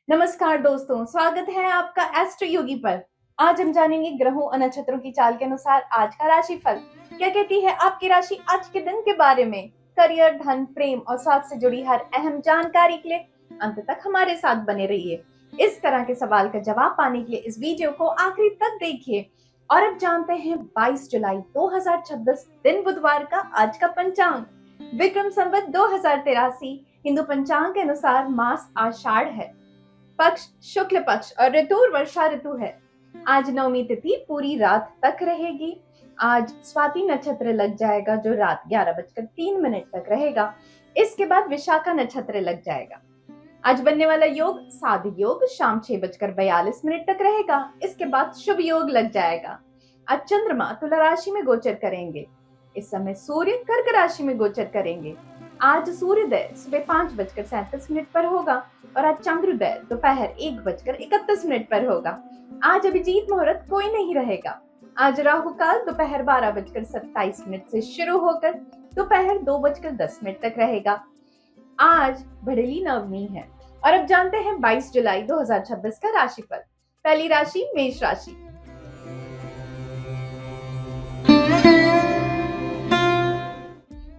नमस्कार दोस्तों, स्वागत है आपका एस्ट्रो योगी पर। आज हम जानेंगे ग्रहों और नक्षत्रों की चाल के अनुसार आज का राशिफल क्या कहती है आपकी राशि आज के दिन के बारे में। करियर, धन, प्रेम और स्वास्थ्य से जुड़ी हर अहम जानकारी के लिए अंत तक हमारे साथ बने रहिए। इस तरह के सवाल का जवाब पाने के लिए इस वीडियो को आखिरी तक देखिए। और अब जानते हैं 22 जुलाई 2026 दिन बुधवार का आज का पंचांग। विक्रम संवत 2083 हिंदू पंचांग के अनुसार मास आषाढ़ है, पक्ष शुक्ल पक्ष और ऋतु वर्षा ऋतु है। आज नवमी तिथि पूरी रात तक रहेगी। आज स्वाति नक्षत्र लग जाएगा जो रात 11:03 तक रहेगा। इसके बाद विशाखा नक्षत्र लग जाएगा। आज बनने वाला योग साध योग शाम 6:42 तक रहेगा। इसके बाद शुभ योग लग जाएगा। आज चंद्रमा तुला राशि में गोचर करेंगे। इस समय सूर्य कर्क राशि में गोचर करेंगे। आज सूर्योदय सुबह 5:37 पर होगा और आज चंद्रोदय दोपहर 1:31 पर होगा। आज अभिजीत मुहूर्त कोई नहीं रहेगा। आज राहु काल दोपहर 12:27 से शुरू होकर दोपहर 2:10 तक रहेगा। आज बढ़ली नवमी है। और अब जानते हैं 22 जुलाई 2026 का राशिफल। पहली राशि मेष राशि।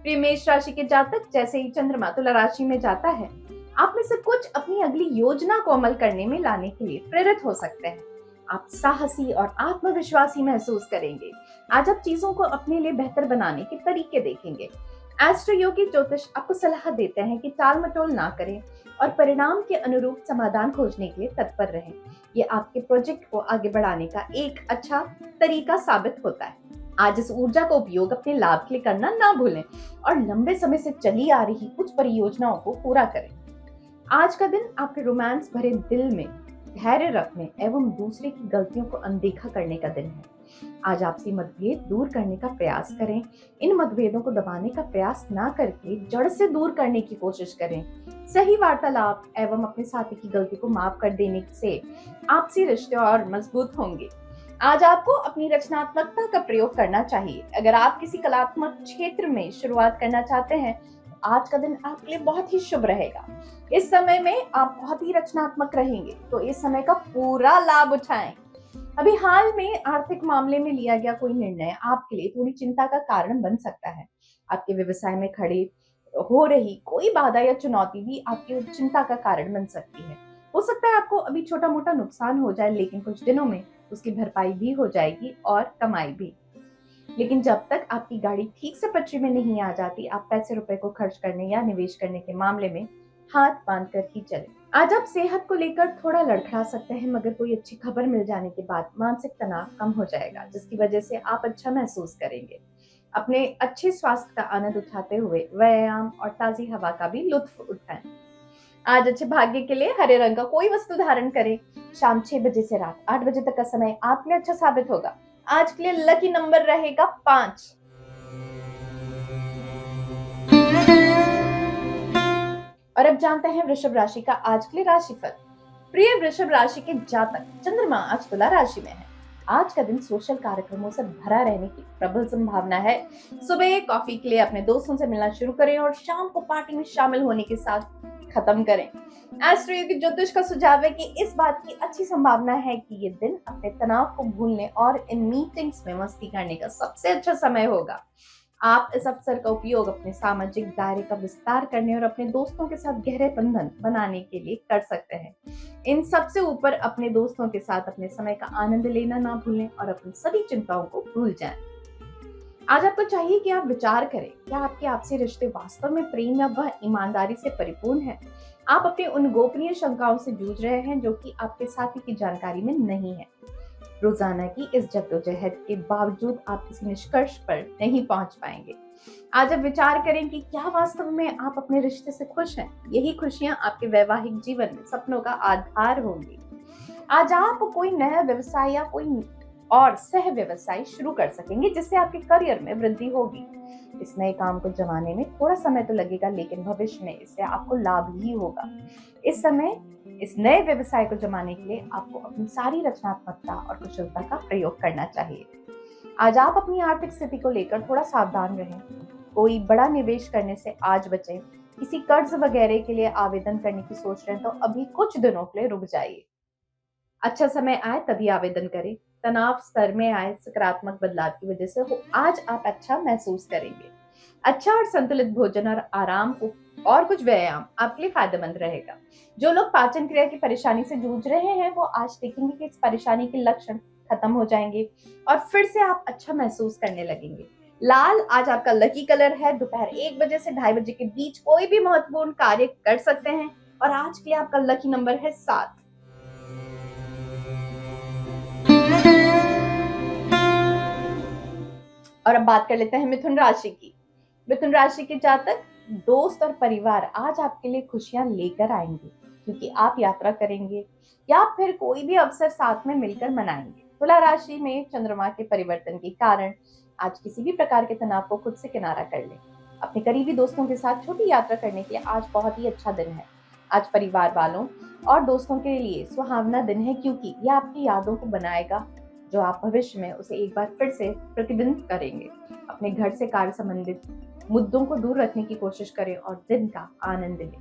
प्रिय मेष राशि के जातक, जैसे ही चंद्रमा तुला राशि में जाता है, आप में से कुछ अपनी अगली योजना को अमल करने में लाने के लिए प्रेरित हो सकते हैं। आप साहसी और आत्मविश्वासी महसूस करेंगे। आज आप चीजों को अपने लिए बेहतर बनाने के तरीके देखेंगे। एस्ट्रो योगी ज्योतिष आपको सलाह देते हैं कि टाल मटोल ना करें और परिणाम के अनुरूप समाधान खोजने के लिए तत्पर रहें। ये आपके प्रोजेक्ट को आगे बढ़ाने का एक अच्छा तरीका साबित होता है। आज इस ऊर्जा का उपयोग अपने लाभ के लिए करना ना भूलें और लंबे समय से चली आ रही कुछ परियोजनाओं को पूरा करें। आज का दिन आपके रोमांस भरे दिल में धैर्य रखने एवं दूसरे की गलतियों को अनदेखा करने का दिन है। आज आपसी मतभेद दूर करने का प्रयास करें। इन मतभेदों को दबाने का प्रयास ना करके जड़ से दूर करने की कोशिश करें। सही वार्तालाप एवं अपने साथी की गलती को माफ कर देने से आपसी रिश्ते और मजबूत होंगे। आज आपको अपनी रचनात्मकता का प्रयोग करना चाहिए। अगर आप किसी कलात्मक क्षेत्र में शुरुआत करना चाहते हैं, आज का दिन आपके लिए बहुत ही शुभ रहेगा। इस समय में आप बहुत ही रचनात्मक रहेंगे, तो इस समय का पूरा लाभ उठाएं। अभी हाल में आर्थिक मामले में लिया गया कोई निर्णय आपके लिए थोड़ी चिंता का कारण बन सकता है। आपके व्यवसाय में खड़े हो रही कोई बाधा या चुनौती भी आपकी चिंता का कारण बन सकती है। हो सकता है आपको अभी छोटा मोटा नुकसान हो जाए, लेकिन कुछ दिनों में उसकी भरपाई भी हो जाएगी और कमाई भी। लेकिन जब तक आपकी गाड़ी ठीक से पटरी में नहीं आ जाती, आप पैसे रुपए को खर्च करने या निवेश करने के मामले में हाथ बांध कर ही चले। आज आप सेहत को लेकर थोड़ा लड़खड़ा सकते हैं, मगर कोई अच्छी खबर मिल जाने के बाद मानसिक तनाव कम हो जाएगा, जिसकी वजह से आप अच्छा महसूस करेंगे। अपने अच्छे स्वास्थ्य का आनंद उठाते हुए व्यायाम और ताजी हवा का भी लुत्फ उठाएं। आज अच्छे भाग्य के लिए हरे रंग का कोई वस्तु धारण करें। शाम 6 बजे से रात 8 बजे तक का समय आपके लिए अच्छा साबित होगा। आज के लिए लकी नंबर रहेगा 5। और अब जानते हैं वृषभ राशि का आज के लिए राशिफल। प्रिय वृषभ राशि के जातक, चंद्रमा आज तुला राशि में है। आज का दिन सोशल कार्यक्रमों से भरा रहने की प्रबल संभावना है। सुबह कॉफी के लिए अपने दोस्तों से मिलना शुरू करें और शाम को पार्टी में शामिल होने के साथ खत्म करें। एस्ट्रो योगी ज्योतिष का सुझाव है कि इस बात की अच्छी संभावना है कि ये दिन अपने तनाव को भूलने और इन मीटिंग्स में मस्ती करने का सबसे अच्छा समय होगा। आप इस अवसर का उपयोग अपने सामाजिक दायरे का विस्तार करने और अपने दोस्तों के साथ गहरे बंधन बनाने के लिए कर सकते हैं। इन सबसे ऊपर अपने दोस्तों के साथ अपने समय का आनंद लेना ना भूलें और अपनी सभी चिंताओं को भूल जाएं। आज आपको चाहिए कि आप विचार करें, क्या आपके आपसी रिश्ते वास्तव में प्रेम या वह ईमानदारी से परिपूर्ण है। आप अपनी उन गोपनीय शंकाओं से जूझ रहे हैं जो कि आपके साथी की जानकारी में नहीं है। रोजाना की इस जद्दोजहद के बावजूद आप किसी निष्कर्ष पर नहीं पहुंच पाएंगे। आज आप विचार करें कि क्या वास्तव में आप अपने रिश्ते से खुश हैं। यही खुशियां आपके वैवाहिक जीवन में सपनों का आधार होंगी। आज आप कोई नया व्यवसाय या कोई और सह व्यवसाय शुरू कर सकेंगे, जिससे आपके करियर में वृद्धि होगी। इस नए काम को जमाने में थोड़ा समय तो लगेगा, लेकिन भविष्य में इससे आपको लाभ ही होगा। इस समय इस नए व्यवसाय को जमाने के लिए आपको अपनी सारी रचनात्मकता और कुशलता का प्रयोग करना चाहिए। आज आप अपनी आर्थिक स्थिति को लेकर थोड़ा सावधान रहें। कोई बड़ा निवेश करने से आज बचें। किसी कर्ज वगैरह के लिए आवेदन करने की सोच रहे हैं तो अभी कुछ दिनों के लिए रुक जाइए। अच्छा समय आए तभी आवेदन करें। तनाव स्तर में आए सकारात्मक बदलाव की वजह से आज आप अच्छा महसूस करेंगे। अच्छा और संतुलित भोजन और आराम को और कुछ व्यायाम आपके लिए फायदेमंद रहेगा। जो लोग पाचन क्रिया की परेशानी से जूझ रहे हैं वो आज देखेंगे कि इस परेशानी के लक्षण खत्म हो जाएंगे और फिर से आप अच्छा महसूस करने लगेंगे। लाल आज आपका लकी कलर है। दोपहर 1 बजे से 2:30 बजे के बीच कोई भी महत्वपूर्ण कार्य कर सकते हैं और आज के लिए आपका लकी नंबर है 7। और अब बात कर लेते हैं मिथुन राशि की। मिथुन राशि के जातक, दोस्त और परिवार आज आपके लिए खुशियां लेकर आएंगे क्योंकि आप यात्रा करेंगे या फिर कोई भी अवसर साथ में मिलकर मनाएंगे। तुला राशि में चंद्रमा के परिवर्तन के कारण आज किसी भी प्रकार के तनाव को खुद से किनारा कर लें। अपने करीबी दोस्तों के साथ छोटी यात्रा करने के लिए आज बहुत ही अच्छा दिन है। आज परिवार वालों और दोस्तों के लिए सुहावना दिन है क्योंकि यह आपकी यादों को बनाएगा जो आप भविष्य में उसे एक बार फिर से प्रतिबिंबित करेंगे। अपने घर से कार्य संबंधित मुद्दों को दूर रखने की कोशिश करें और दिन का आनंद लें।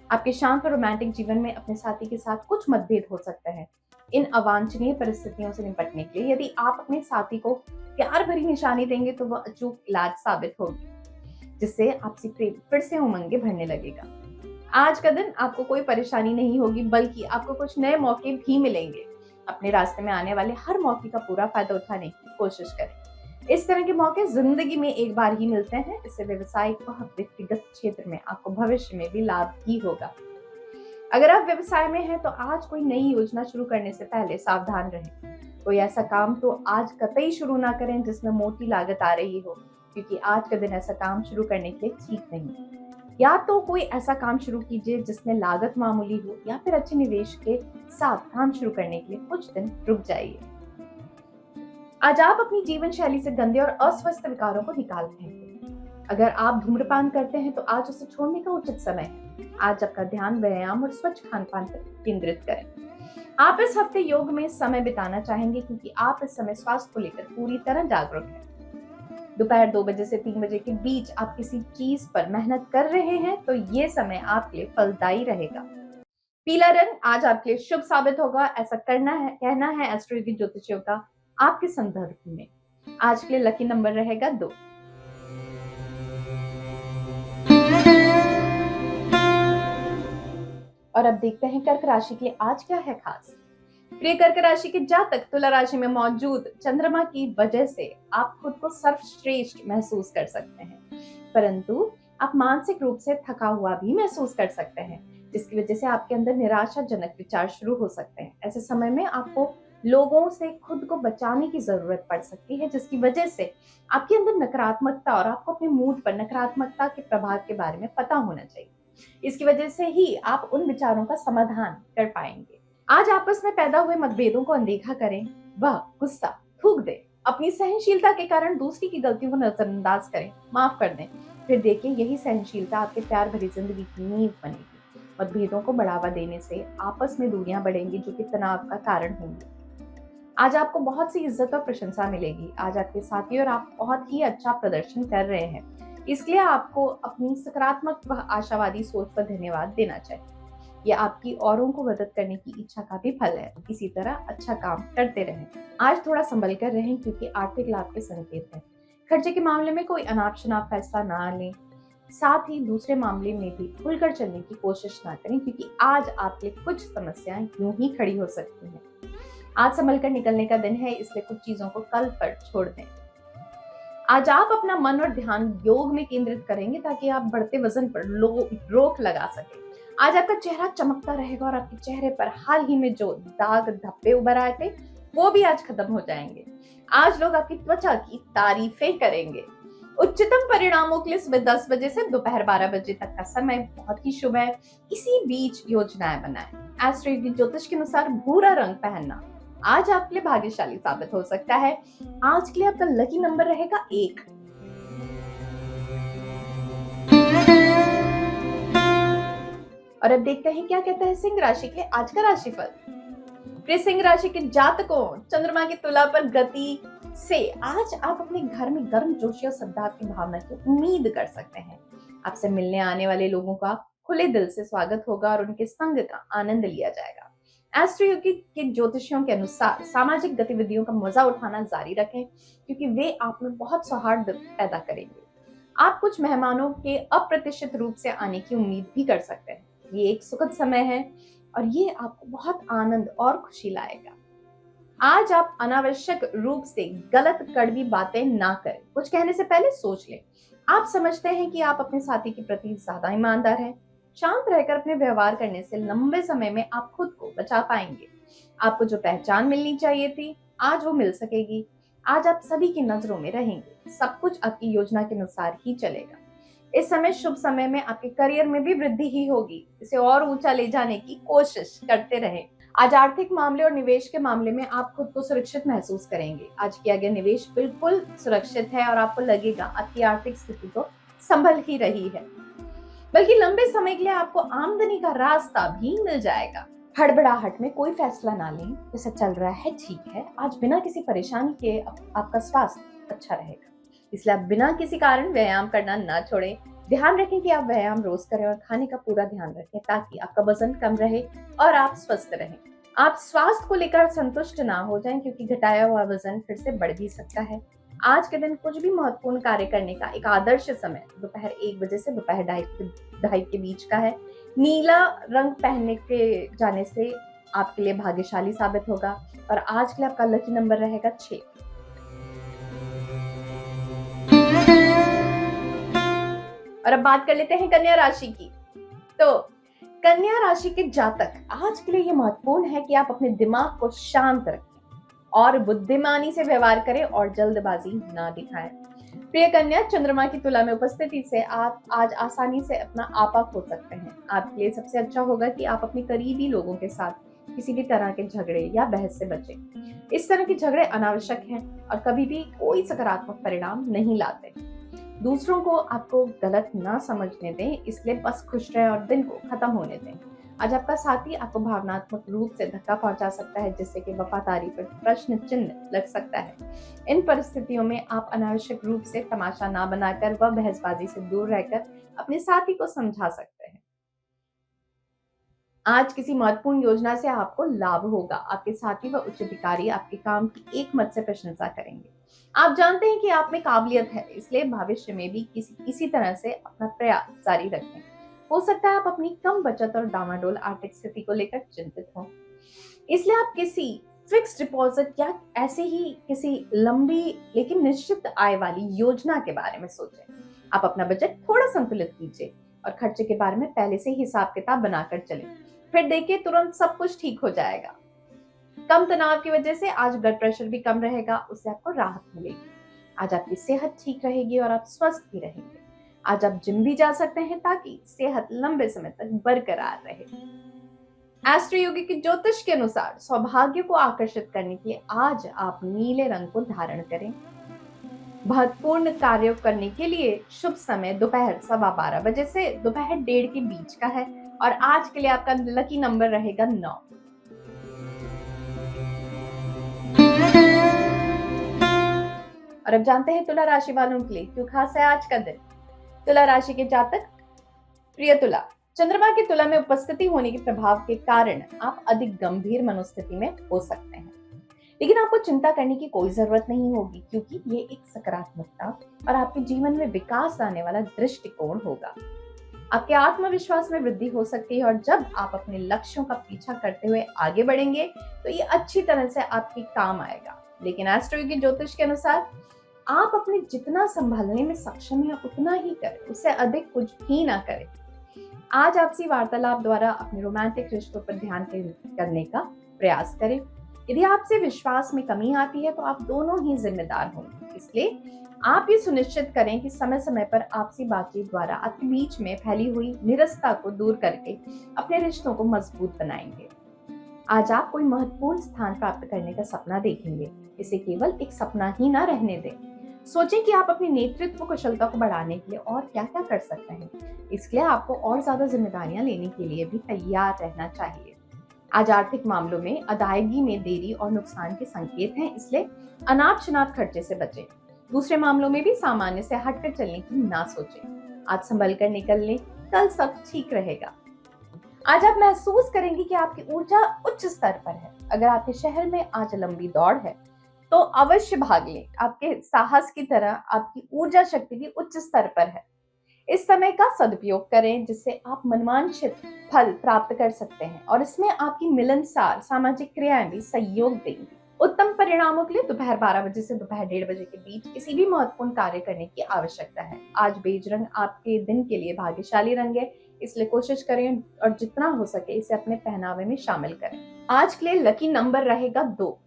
आपके शांत और रोमांटिक जीवन में अपने साथी के साथ कुछ मतभेद हो सकते हैं। इन अवांछनीय परिस्थितियों से निपटने के लिए यदि आप अपने साथी को प्यार भरी निशानी देंगे तो वह अचूक इलाज साबित होगी, जिससे आपसी प्रेम फिर से उमंगे भरने लगेगा। आज का दिन आपको कोई परेशानी नहीं होगी बल्कि आपको कुछ नए मौके भी मिलेंगे। अपने रास्ते में आने वाले हर मौके का पूरा फायदा उठाने की कोशिश करें। इस तरह के मौके जिंदगी में एक बार ही मिलते हैं। इससे व्यवसायिक व व्यक्तिगत क्षेत्र में आपको भविष्य में भी लाभ ही होगा। अगर आप व्यवसाय में हैं तो आज कोई नई योजना शुरू करने से पहले सावधान रहें। कोई ऐसा काम तो आज कतई शुरू ना करें जिसमें मोटी लागत आ रही हो, क्योंकि आज का दिन ऐसा काम शुरू करने के लिए ठीक नहीं। या तो कोई ऐसा काम शुरू कीजिए जिसमें लागत मामूली हो या फिर अच्छे निवेश के साथ काम शुरू करने के लिए कुछ दिन रुक जाइए। आज आप अपनी जीवन शैली से गंदे और अस्वस्थ विकारों को निकाल फेंकें। अगर आप धूम्रपान करते हैं तो आज उसे छोड़ने का उचित समय है। आज आपका ध्यान व्यायाम और स्वच्छ खान पान पर केंद्रित करें। आप इस हफ्ते योग में समय बिताना चाहेंगे क्योंकि आप इस समय स्वास्थ्य को लेकर पूरी तरह जागरूक हैं। दोपहर 2 बजे से 3 बजे के बीच आप किसी चीज पर मेहनत कर रहे हैं तो ये समय आपके लिए फलदायी रहेगा। पीला रंग आज आपके लिए शुभ साबित होगा, ऐसा कहना है एस्ट्रो ज्योतिषियों का आपके संदर्भ में। आज के लिए लकी नंबर रहेगा 2। और अब देखते हैं कर्क राशि के लिए आज क्या है खास। प्रिय कर्क राशि के जातक, तुला राशि में मौजूद चंद्रमा की वजह से आप खुद को सर्वश्रेष्ठ महसूस कर सकते हैं, परंतु आप मानसिक रूप से थका हुआ भी महसूस कर सकते हैं, जिसकी वजह से आपके अंदर निराशाजनक विचार शुरू हो सकते हैं। ऐसे समय में आपको लोगों से खुद को बचाने की जरूरत पड़ सकती है, जिसकी वजह से आपके अंदर नकारात्मकता और आपको अपने मूड पर नकारात्मकता के प्रभाव के बारे में पता होना चाहिए। इसकी वजह से ही आप उन विचारों का समाधान कर पाएंगे। आज आपस में पैदा हुए मतभेदों को अनदेखा करें, वह गुस्सा थूक दें। अपनी सहनशीलता के कारण दूसरी की गलतियों को नजरअंदाज करें, माफ कर दें। फिर देखिए यही सहनशीलता आपके प्यार भरी जिंदगी की नींव बनेगी। मतभेदों को बढ़ावा देने से आपस में दूरियां बढ़ेंगी जो कि तनाव का कारण होंगी। आज आपको बहुत सी इज्जत और प्रशंसा मिलेगी। आज आपके साथी और आप बहुत ही अच्छा प्रदर्शन कर रहे हैं, इसलिए आपको अपनी सकारात्मक व आशावादी सोच पर धन्यवाद देना चाहिए। यह आपकी औरों को मदद करने की इच्छा का भी फल है। इसी तरह अच्छा काम करते रहें। आज थोड़ा संभल कर रहें क्योंकि आर्थिक लाभ के संकेत हैं। खर्चे के मामले में कोई अनाप शनाप फैसला ना लें, साथ ही दूसरे मामले में भी खुलकर चलने की कोशिश ना करें क्योंकि आज आपके कुछ समस्याएं यूं ही खड़ी हो सकती हैं। आज संभल कर निकलने का दिन है, इसलिए कुछ चीजों को कल पर छोड़ दें। आज आप अपना मन और ध्यान योग में केंद्रित करेंगे ताकि आप बढ़ते वजन पर रोक लगा सकें। आज आपका चेहरा चमकता रहेगा और आपके चेहरे पर हाल ही में जो दाग धब्बे उभर आए थे वो भी आज खत्म हो जाएंगे। आज लोग आपकी त्वचा की तारीफें करेंगे। उच्चतम परिणामों के लिए सुबह 10 बजे से दोपहर 12 बजे तक का समय बहुत ही शुभ है। इसी बीच योजनाएं बनाएं। एस्ट्रो ज्योतिष के अनुसार भूरा रंग पहनना आज आपके लिए भाग्यशाली साबित हो सकता है। आज के लिए आपका लकी नंबर रहेगा 1। और अब देखते हैं क्या कहता है सिंह राशि के लिए आज का राशिफल। प्रिय सिंह राशि के जातकों, चंद्रमा की तुला पर गति से आज आप अपने घर में गर्म जोशी और सद्भाव की भावना की उम्मीद कर सकते हैं। आपसे मिलने आने वाले लोगों का खुले दिल से स्वागत होगा और उनके संग का आनंद लिया जाएगा। एस्ट्रोयोगी के ज्योतिषियों के अनुसार सामाजिक गतिविधियों का मजा उठाना जारी रखें, क्योंकि वे आप में बहुत सौहार्द पैदा करेंगे। आप कुछ मेहमानों के अप्रत्याशित रूप से आने की उम्मीद भी कर सकते हैं। ये एक सुखद समय है और ये आपको बहुत आनंद और खुशी लाएगा। आज आप अनावश्यक रूप से गलत कड़वी बातें ना करें। कुछ कहने से पहले सोच लें। आप समझते हैं कि आप अपने साथी के प्रति ज्यादा ईमानदार हैं। शांत रहकर अपने व्यवहार करने से लंबे समय में आप खुद को बचा पाएंगे। आपको जो पहचान मिलनी चाहिए थी, आज वो मिल सकेगी। आज आप सभी की नजरों में रहेंगे। सब कुछ आपकी योजना के अनुसार ही चलेगा। इस समय शुभ समय में आपके करियर में भी वृद्धि ही होगी। इसे और ऊंचा ले जाने की कोशिश करते रहें। आज आर्थिक मामले और निवेश के मामले में आप खुद को सुरक्षित महसूस करेंगे। आज किया गया निवेश बिल्कुल सुरक्षित है और आपको लगेगा आपकी आर्थिक स्थिति तो संभल ही रही है, बल्कि लंबे समय के लिए आपको आमदनी का रास्ता भी मिल जाएगा। हड़बड़ाहट में कोई फैसला ना लें। जैसे चल रहा है ठीक है। आज बिना किसी परेशानी के आपका स्वास्थ्य अच्छा रहेगा, इसलिए आप बिना किसी कारण व्यायाम करना ना छोड़ें। ध्यान रखें कि आप व्यायाम रोज करें और खाने का पूरा ध्यान रखें, ताकि आपका वजन कम रहे और आप स्वस्थ रहें। आप स्वास्थ्य को लेकर संतुष्ट ना हो जाएं, क्योंकि घटाया हुआ वजन फिर से बढ़ भी सकता है। आज के दिन कुछ भी महत्वपूर्ण कार्य करने का एक आदर्श समय दोपहर 1 बजे से दोपहर 2:30 के बीच का है। नीला रंग पहनने के जाने से आपके लिए भाग्यशाली साबित होगा और आज के लिए आपका लकी नंबर रहेगा 6। और अब बात कर लेते हैं कन्या राशि की। तो कन्या राशि के जातक, आज के लिए ये महत्वपूर्ण है कि आप अपने दिमाग को शांत रखें और बुद्धिमानी से व्यवहार करें और जल्दबाजी ना दिखाएं। प्रिय कन्या, चंद्रमा की तुला में उपस्थिति से आप आज आसानी से अपना आपा खो सकते हैं। आपके लिए सबसे अच्छा होगा कि आप अपने करीबी लोगों के साथ किसी भी तरह के झगड़े या बहस से बचें। इस तरह के झगड़े अनावश्यक हैं और कभी भी कोई सकारात्मक परिणाम नहीं लाते। दूसरों को आपको गलत ना समझने दें, इसलिए बस खुश रहें और दिन को खत्म होने दें। आज आपका साथी आपको भावनात्मक रूप से धक्का पहुंचा सकता है, जिससे कि वफादारी पर प्रश्न चिन्ह लग सकता है। इन परिस्थितियों में आप अनावश्यक रूप से तमाशा ना बनाकर व बहसबाजी से दूर रहकर अपने साथी को समझा सकते हैं। आज किसी महत्वपूर्ण योजना से आपको लाभ होगा। आपके साथी व उच्च अधिकारी आपके काम की एक मत से प्रशंसा करेंगे। आप जानते हैं कि आप में काबिलियत है, इसलिए भविष्य में भी किसी तरह से अपना प्रयास जारी रखें। हो सकता है आप अपनी कम बचत और डामाडोल आर्थिक स्थिति को लेकर चिंतित हों, इसलिए आप किसी फिक्स डिपॉजिट या ऐसे ही किसी लंबी लेकिन निश्चित आय वाली योजना के बारे में सोचें। आप अपना बजट थोड़ा संतुलित कीजिए और खर्चे के बारे में पहले से ही हिसाब किताब बनाकर चलें। फिर देखिए, तुरंत सब कुछ ठीक हो जाएगा। कम तनाव की वजह से आज ब्लड प्रेशर भी कम रहेगा, उससे आपको राहत मिलेगी। आज आपकी सेहत ठीक रहेगी और आप स्वस्थ भी रहेंगे। आज आप जिम भी जा सकते हैं, ताकि सेहत लंबे समय तक बरकरार रहे। एस्ट्रो योगी के ज्योतिष के अनुसार सौभाग्य को आकर्षित करने के लिए आज आप नीले रंग को धारण करें। महत्वपूर्ण कार्य करने के लिए शुभ समय दोपहर 12:15 बजे से दोपहर 1:30 के बीच का है और आज के लिए आपका लकी नंबर रहेगा 9। और अब जानते हैं तुला राशि वालों के लिए क्यों खास है आज का दिन। तुला राशि के जातक, प्रिय तुला, चंद्रमा की तुला में उपस्थिति होने के प्रभाव के कारण आप अधिक गंभीर मनोस्थिति में हो सकते हैं, लेकिन आपको चिंता करने की कोई जरूरत नहीं होगी, क्योंकि ये एक सकारात्मकता और आपके जीवन में विकास लाने वाला दृष्टिकोण होगा। आपके आत्मविश्वास में वृद्धि हो सकती है और जब आप अपने लक्ष्यों का पीछा करते हुए आगे बढ़ेंगे तो ये अच्छी तरह से आपके काम आएगा। लेकिन एस्ट्रो के ज्योतिष के अनुसार आप अपने जितना संभालने में सक्षम है उतना ही करें, उससे अधिक कुछ भी ना करें। आज आपसी वार्तालाप द्वारा अपने रोमांटिक रिश्तों पर ध्यान केंद्रित करने का प्रयास करें। यदि आपसे विश्वास में कमी आती है तो आप दोनों ही जिम्मेदार होंगे, इसलिए आप ये सुनिश्चित करें कि समय समय पर आपसी बातचीत द्वारा आपके बीच में फैली हुई निरस्ता को दूर करके अपने रिश्तों को मजबूत बनाएंगे। आज आप कोई महत्वपूर्ण स्थान प्राप्त करने का सपना देखेंगे। इसे केवल एक सपना ही ना रहने दें। सोचें कि आप अपनी नेतृत्व कुशलता को बढ़ाने के लिए और क्या क्या कर सकते हैं। इसके लिए आपको और ज्यादा जिम्मेदारियां लेने के लिए भी तैयार रहना चाहिए। आज आर्थिक मामलों में अदायगी में देरी और नुकसान के संकेत हैं, इसलिए अनाप शनाप खर्चे से बचें। दूसरे मामलों में भी सामान्य से हटकर चलने की ना सोचें। आज संभल कर निकल लें, कल सब ठीक रहेगा। आज आप महसूस करेंगे कि आपकी ऊर्जा उच्च स्तर पर है। अगर आपके शहर में आज लंबी दौड़ है तो अवश्य भाग लें। आपके साहस की तरह आपकी ऊर्जा शक्ति भी उच्च स्तर पर है। इस समय का सदुपयोग करें जिससे आप मनवांछित फल प्राप्त कर सकते हैं और इसमें आपकी मिलनसार सामाजिक क्रियाएं भी सहयोग देंगी। उत्तम परिणामों के लिए दोपहर 12 बजे से दोपहर 1:30 बजे के बीच किसी भी महत्वपूर्ण कार्य करने की आवश्यकता है। आज बेज रंग आपके दिन के लिए भाग्यशाली रंग है, इसलिए कोशिश करें और जितना हो सके इसे अपने पहनावे में शामिल करें। आज के लिए लकी नंबर रहेगा 2।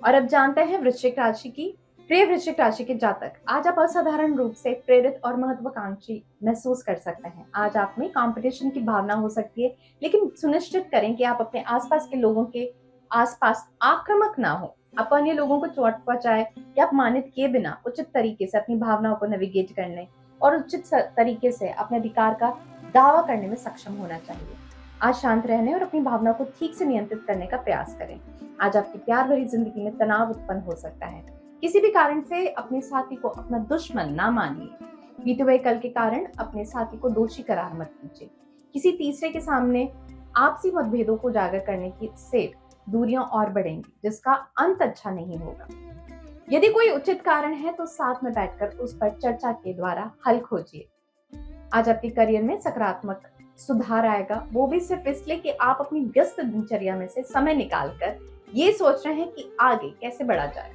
और अब जानते हैं वृश्चिक राशि की। प्रिय वृश्चिक राशि के जातक, आज आप असाधारण रूप से प्रेरित और महत्वाकांक्षी महसूस कर सकते हैं। आज आप में कंपटीशन की भावना हो सकती है, लेकिन सुनिश्चित करें कि आप अपने आसपास के लोगों के आसपास आक्रामक ना हो। आप अन्य लोगों को चोट पहुंचाए या अपमानित किए बिना उचित तरीके से अपनी भावनाओं को नेविगेट करने और उचित तरीके से अपने अधिकार का दावा करने में सक्षम होना चाहिए। आज शांत रहने और अपनी भावनाओं को ठीक से नियंत्रित करने का प्रयास करें। आज आपकी प्यार भरी जिंदगी में तनाव उत्पन्न हो सकता है। किसी भी कारण से अपने साथी को अपना दुश्मन ना मानिए। बीते हुए कल के कारण अपने साथी को दोषी करार मत कीजिए। किसी तीसरे के सामने आपसी मतभेदों को उजागर करने की से दूरियां और बढ़ेंगी, जिसका अंत अच्छा नहीं होगा। यदि कोई उचित कारण है तो साथ में बैठकर उस पर चर्चा के द्वारा हल खोजिए। आज आपके करियर में सकारात्मक सुधार आएगा, वो भी सिर्फ इसलिए कि आप अपनी व्यस्त दिनचर्या में से समय निकालकर ये सोच रहे हैं कि आगे कैसे बढ़ा जाए।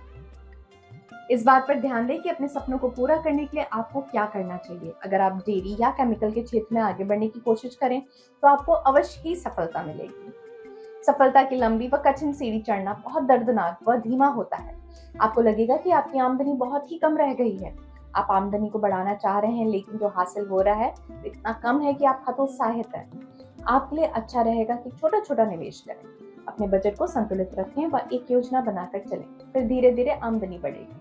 इस बात पर ध्यान दें कि अपने सपनों को पूरा करने के लिए आपको क्या करना चाहिए। अगर आप डेयरी या केमिकल के क्षेत्र में आगे बढ़ने की कोशिश करें तो आपको अवश्य ही सफलता मिलेगी। सफलता की लंबी व कठिन सीढ़ी चढ़ना बहुत दर्दनाक व धीमा होता है। आपको लगेगा कि आपकी आमदनी बहुत ही कम रह गई है। आप आमदनी को बढ़ाना चाह रहे हैं, लेकिन जो हासिल हो रहा है इतना कम है कि आप हतोत्साहित हैं। आपके लिए अच्छा रहेगा कि छोटा छोटा निवेश करें, अपने बजट को संतुलित रखें व एक योजना बनाकर चलें, फिर धीरे धीरे आमदनी बढ़ेगी।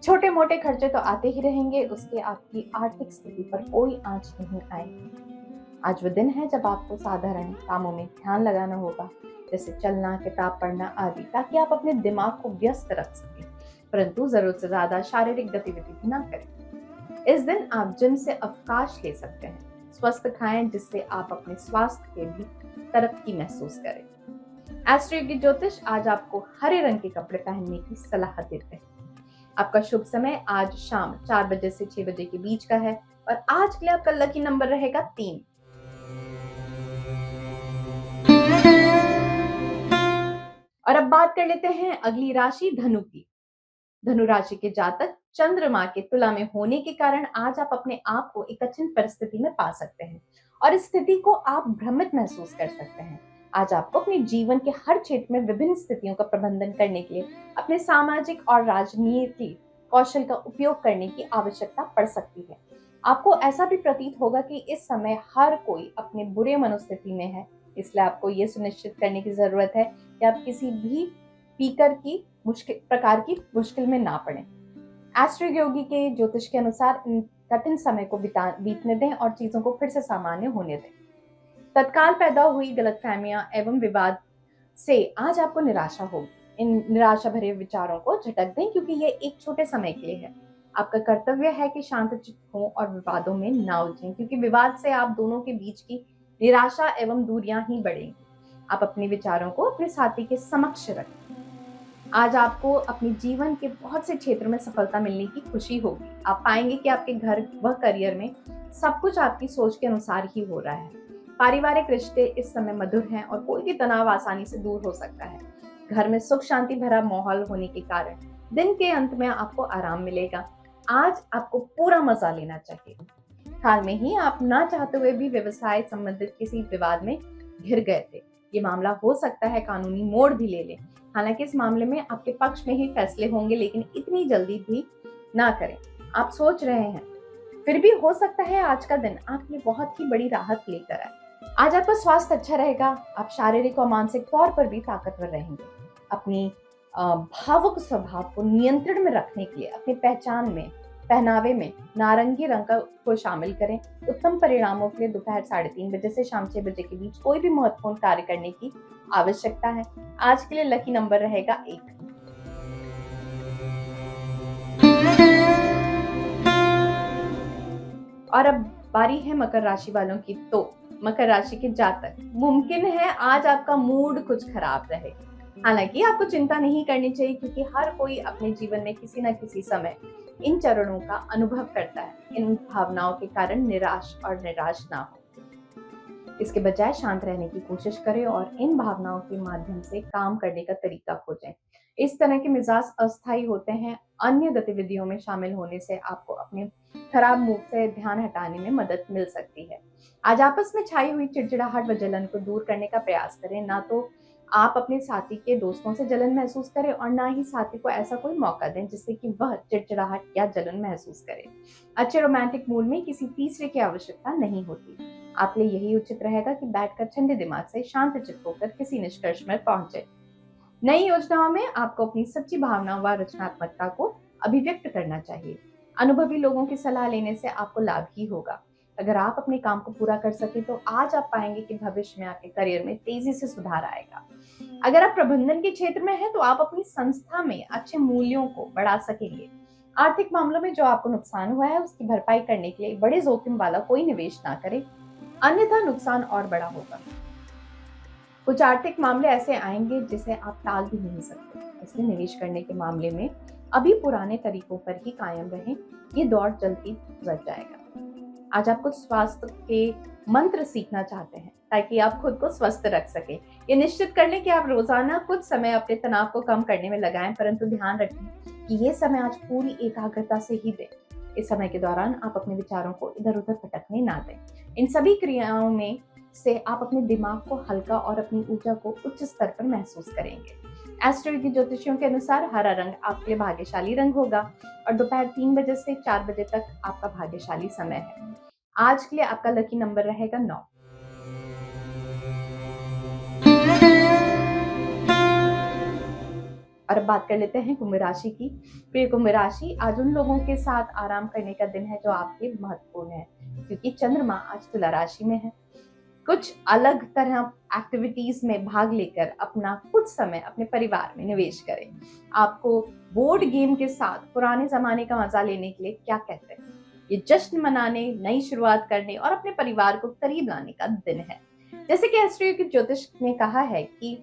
छोटे मोटे खर्चे तो आते ही रहेंगे, उसके आपकी आर्थिक स्थिति पर कोई आंच नहीं आएगी। आज वो दिन है जब आपको साधारण कामों में ध्यान लगाना होगा, जैसे चलना, किताब पढ़ना आदि, ताकि आप अपने दिमाग को व्यस्त रख सकें, परंतु जरूरत से ज्यादा शारीरिक गतिविधि भी ना करें। इस दिन आप जिम से अवकाश ले सकते हैं। स्वस्थ खाएं जिससे आप अपने स्वास्थ्य के भी तरक्की महसूस करें। एस्ट्रो योगी ज्योतिष आज आपको हरे रंग के कपड़े पहनने की सलाह देते हैं। आपका शुभ समय आज शाम 4 बजे से 6 बजे के बीच का है और आज के लिए आपका लकी नंबर रहेगा 3। और अब बात कर लेते हैं अगली राशि धनु की। धनु राशि के जातक, चंद्रमा के तुला में होने के कारण आज आप अपने आप को एक कठिन परिस्थिति में पा सकते हैं और इस स्थिति को आप भ्रमित महसूस कर सकते हैं। आज आपको अपने जीवन के हर क्षेत्र में विभिन्न स्थितियों का प्रबंधन करने के लिए अपने सामाजिक और राजनीतिक कौशल का उपयोग करने की आवश्यकता पड़ सकती है। आपको ऐसा भी प्रतीत होगा कि इस समय हर कोई अपने बुरे मनोस्थिति में है, इसलिए आपको ये सुनिश्चित करने की जरूरत है कि आप किसी भी प्रकार की मुश्किल में ना पड़े। एस्ट्रो योगी के ज्योतिष के अनुसार इन कठिन समय को बीतने दें और चीजों को फिर से सामान्य होने दें। तत्काल पैदा हुई गलतफहमियां एवं विवाद से आज आपको निराशा होगी। इन निराशा भरे विचारों को झटक दें, क्योंकि ये एक छोटे समय के लिए है। आपका कर्तव्य है कि शांत चित्त हों और विवादों में ना उलझें, क्योंकि विवाद से आप दोनों के बीच की निराशा एवं दूरियां ही बढ़ेंगी। आप अपने विचारों को अपने साथी के समक्ष रखें। आज आपको अपने जीवन के बहुत से क्षेत्रों में सफलता मिलने की खुशी होगी। आप पाएंगे कि आपके घर व करियर में सब कुछ आपकी सोच के अनुसार ही हो रहा है। पारिवारिक रिश्ते इस समय मधुर हैं और कोई भी तनाव आसानी से दूर हो सकता है। घर में सुख शांति भरा माहौल होने के कारण दिन के अंत में आपको आराम मिलेगा। आज आपको पूरा मजा लेना चाहिए। हाल में ही आप ना चाहते हुए भी व्यवसाय संबंधित किसी विवाद में घिर गए थे। ये मामला हो सकता है कानूनी मोड़ भी ले ले। हालांकि इस मामले में आपके पक्ष में ही फैसले होंगे, लेकिन इतनी जल्दी भी ना करें। आप सोच रहे हैं, फिर भी हो सकता है आज का दिन आपके लिए बहुत ही बड़ी राहत लेकर आए। आज आपका स्वास्थ्य अच्छा रहेगा। आप शारीरिक और मानसिक तौर पर भी ताकतवर रहेंगे। अपनी भावुक स्वभाव को नियंत्रण में रखने के लिए अपनी पहचान में पहनावे में नारंगी रंग को शामिल करें। उत्तम परिणामों के लिए दोपहर 3:30 बजे से शाम 6 बजे के बीच कोई भी महत्वपूर्ण कार्य करने की आवश्यकता है। आज के लिए लकी नंबर रहेगा 1। और अब बारी है मकर राशि वालों की। तो मकर राशि के जातक, मुमकिन है आज आपका मूड कुछ खराब रहे। हालांकि आपको चिंता नहीं करनी चाहिए, क्योंकि हर कोई अपने जीवन में किसी न किसी समय इन चरणों का अनुभव करता है। इन भावनाओं के कारण निराश और निराश ना हो, इसके बजाय शांत रहने की कोशिश करें और इन भावनाओं के माध्यम से काम करने का तरीका खोजें। इस तरह के मिजाज अस्थायी होते हैं। अन्य गतिविधियों में शामिल होने से आपको अपने खराब मूड से ध्यान हटाने में मदद मिल सकती है। आज आपस में छाई हुई चिड़चिड़ाहट व जलन को दूर करने का प्रयास करें। ना तो आप अपने साथी के दोस्तों से जलन महसूस करें और ना ही साथी को ऐसा कोई मौका दें जिससे कि वह चिड़चिड़ाहट या जलन महसूस करे। अच्छे रोमांटिक मूड में किसी तीसरे की आवश्यकता नहीं होती। आपके लिए यही उचित रहेगा कि बैठकर ठंडे दिमाग से शांत चित्त होकर किसी निष्कर्ष में पहुंचे। नई योजनाओं में आपको अपनी सच्ची भावनाओं व रचनात्मकता को अभिव्यक्त करना चाहिए। अनुभवी लोगों की सलाह लेने से आपको लाभ ही होगा। अगर आप अपने काम को पूरा कर सके तो आज आप पाएंगे कि भविष्य में आपके करियर में तेजी से सुधार आएगा। अगर आप प्रबंधन के क्षेत्र में हैं तो आप अपनी संस्था में अच्छे मूल्यों को बढ़ा सकेंगे। आर्थिक मामलों में जो आपको नुकसान हुआ है उसकी भरपाई करने के लिए बड़े जोखिम वाला कोई निवेश ना करें, अन्यथा नुकसान और बड़ा होगा। कुछ आर्थिक मामले ऐसे आएंगे जिसे आप टाल भी नहीं सकते, इसलिए निवेश करने के मामले में अभी पुराने तरीकों पर ही कायम रहें। ये दौर जल्द ही गुजर जाएगा। आज आप कुछ स्वास्थ्य के मंत्र सीखना चाहते हैं ताकि आप खुद को स्वस्थ रख सकें। ये निश्चित कर लें कि आप रोजाना कुछ समय अपने तनाव को कम करने में लगाएं, परंतु ध्यान रखें कि ये समय आज पूरी एकाग्रता से ही दें। इस समय के दौरान आप अपने विचारों को इधर उधर भटकने ना दें। इन सभी क्रियाओं में से आप अपने दिमाग को हल्का और अपनी ऊर्जा को उच्च स्तर पर महसूस करेंगे। एस्ट्रो की ज्योतिषियों के अनुसार हरा रंग आपके लिए भाग्यशाली रंग होगा और दोपहर 3 बजे से 4 बजे तक आपका भाग्यशाली समय है। आज के लिए आपका लकी नंबर रहेगा 9। और अब बात कर लेते हैं कुंभ राशि की। प्रिय कुंभ राशि, आज उन लोगों के साथ आराम करने का दिन है जो आपके महत्वपूर्ण है, क्योंकि चंद्रमा आज तुला राशि में है। कुछ अलग तरह एक्टिविटीज में भाग लेकर अपना कुछ समय अपने परिवार में निवेश करें। आपको बोर्ड गेम के साथ पुराने जमाने का मजा लेने के लिए क्या कहते हैं। ये जश्न मनाने, नई शुरुआत करने और अपने परिवार को करीब लाने का दिन है। जैसे कि एस्ट्रो की ज्योतिष ने कहा है कि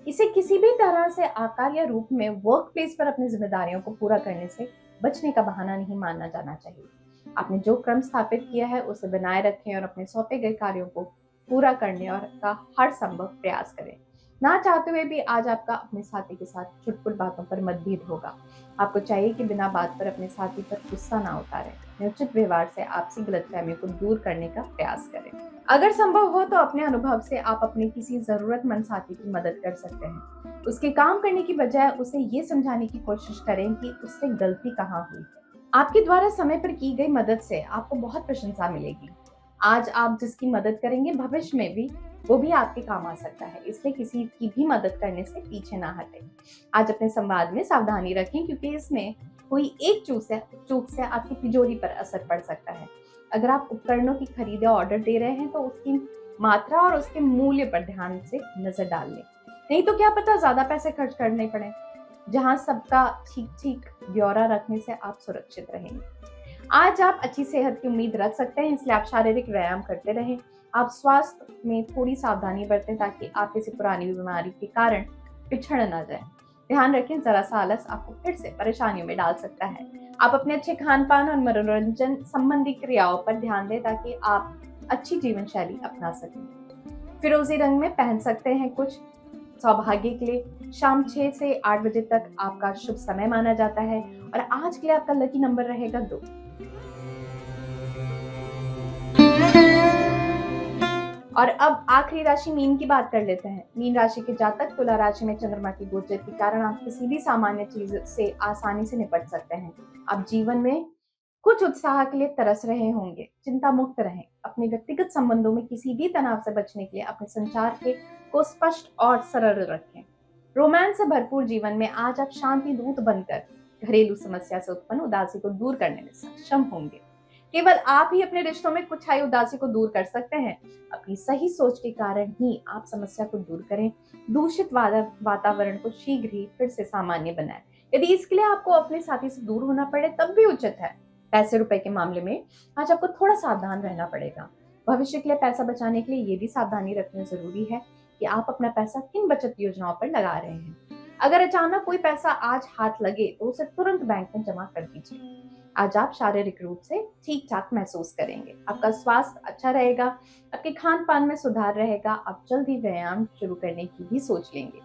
इसे किसी भी तरह से आकार या रूप में वर्क प्लेस पर अपनी जिम्मेदारियों को पूरा करने से बचने का बहाना नहीं माना जाना चाहिए। आपने जो क्रम स्थापित किया है उसे बनाए रखें और अपने सौंपे गए कार्यों को पूरा करने और का हर संभव प्रयास करें। ना चाहते हुए भी आज आपका अपने साथी के साथ चुटपुट बातों पर मतभेद होगा। आपको चाहिए कि बिना बात पर अपने साथी पर गुस्सा ना उतारें। उचित व्यवहार से आपसी गलतफहमी को दूर करने का प्रयास करें। अगर संभव हो तो अपने अनुभव से आप अपने किसी जरूरतमंद साथी की मदद कर सकते हैं। उसके काम करने की बजाय उसे ये समझाने की कोशिश करें कि उससे गलती कहाँ हुई है। आपके द्वारा समय पर की गई मदद से आपको बहुत प्रशंसा मिलेगी। आज आप जिसकी मदद करेंगे भविष्य में भी वो भी आपके काम आ सकता है, इसलिए किसी की भी मदद करने से पीछे ना हटें। आज अपने संवाद में सावधानी रखें, क्योंकि इसमें कोई एक चूक से आपकी तिजोरी पर असर पड़ सकता है। अगर आप उपकरणों की खरीद या ऑर्डर दे रहे हैं तो उसकी मात्रा और उसके मूल्य पर ध्यान से नजर डाल लें, नहीं तो क्या पता ज्यादा पैसे खर्च करने पड़े। जहां सबका ठीक ठीक ब्यौरा रखने से आप सुरक्षित रहेंगे। आज आप अच्छी सेहत की उम्मीद रख सकते हैं, इसलिए आप शारीरिक व्यायाम करते रहें। आप स्वास्थ्य में थोड़ी सावधानी बरतें ताकि आप किसी पुरानी बीमारी के कारण पिछड़ ना जाएं। ध्यान रखें, जरा सा आलस आपको फिर से परेशानियों में डाल सकता है। आप अपने अच्छे खान पान और मनोरंजन संबंधी क्रियाओं पर ध्यान दें ताकि आप अच्छी जीवन शैली अपना सकें। फिरोजी रंग में पहन सकते हैं कुछ सौभाग्य के लिए। शाम 6 से 8 बजे तक आपका शुभ समय माना जाता है और आज के लिए आपका लकी नंबर रहेगा 2। और अब आखिरी राशि मीन की बात कर लेते हैं। मीन राशि के जातक, तुला राशि में चंद्रमा की गोचर के कारण आप किसी भी सामान्य चीज से आसानी से निपट सकते हैं। आप जीवन में कुछ उत्साह के लिए तरस रहे होंगे। चिंता मुक्त रहें। अपने व्यक्तिगत संबंधों में किसी भी तनाव से बचने के लिए अपने संचार को स्पष्ट और सरल रखें। रोमांस से भरपूर जीवन में आज आप शांति दूत बनकर घरेलू समस्या से उत्पन्न उदासी को दूर करने में सक्षम होंगे। केवल आप ही अपने रिश्तों में कुछ आई उदासी को दूर कर सकते हैं। अपनी सही सोच के कारण ही आप समस्या को दूर करें, दूषित वातावरण को शीघ्र ही फिर से सामान्य बनाएं। यदि इसके लिए आपको अपने साथी से दूर होना पड़े तब भी उचित है। पैसे रुपए के मामले में आज आपको थोड़ा सावधान रहना पड़ेगा। भविष्य के लिए पैसा बचाने के लिए ये भी सावधानी रखना जरूरी है कि आप अपना पैसा किन बचत योजनाओं पर लगा रहे हैं। अगर अचानक कोई पैसा आज हाथ लगे तो उसे तुरंत बैंक में जमा कर दीजिए। आज आप शारीरिक रूप से ठीक ठाक महसूस करेंगे, आपका स्वास्थ्य अच्छा रहेगा, आपके खान पान में सुधार रहेगा, आप जल्दी व्यायाम शुरू करने की भी सोच लेंगे।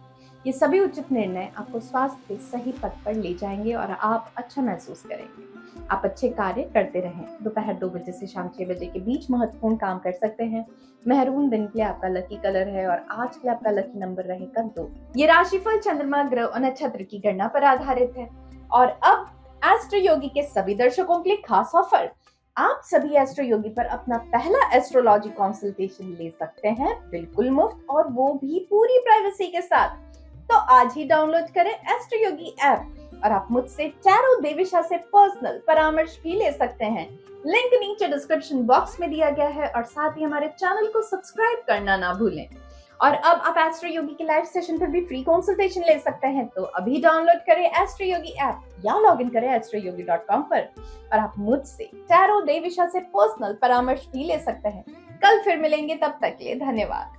ये सभी उचित निर्णय आपको स्वास्थ्य के सही पथ पर ले जाएंगे और आप अच्छा महसूस करेंगे। आप अच्छे कार्य करते रहें। दोपहर 2 बजे से शाम 6 बजे के बीच महत्वपूर्ण काम कर सकते हैं। मेहरून दिन के लिए आपका लकी कलर है और आज के लिए आपका लकी नंबर रहेगा 2। ये राशिफल चंद्रमा, ग्रह और नक्षत्र की गणना पर आधारित है। और अब एस्ट्रो योगी के सभी दर्शकों के लिए खास ऑफर। आप सभी एस्ट्रो योगी पर अपना पहला एस्ट्रोलॉजी कंसल्टेशन ले सकते हैं बिल्कुल मुफ्त, और वो भी पूरी प्राइवेसी के साथ। तो आज ही डाउनलोड करें एस्ट्रो योगी ऐप और आप मुझसे टैरो देविशा से पर्सनल परामर्श भी ले सकते हैं। लिंक नीचे डिस्क्रिप्शन बॉक्स में दिया गया है और साथ ही हमारे चैनल को सब्सक्राइब करना ना भूलें। और अब आप एस्ट्रो योगी के लाइव सेशन पर भी फ्री कंसल्टेशन ले सकते हैं। तो अभी डाउनलोड करें एस्ट्रो योगी ऐप या लॉग इन करें astroyogi.com पर और आप मुझसे टैरो देविशा से पर्सनल परामर्श भी ले सकते हैं। कल फिर मिलेंगे, तब तक के लिए धन्यवाद।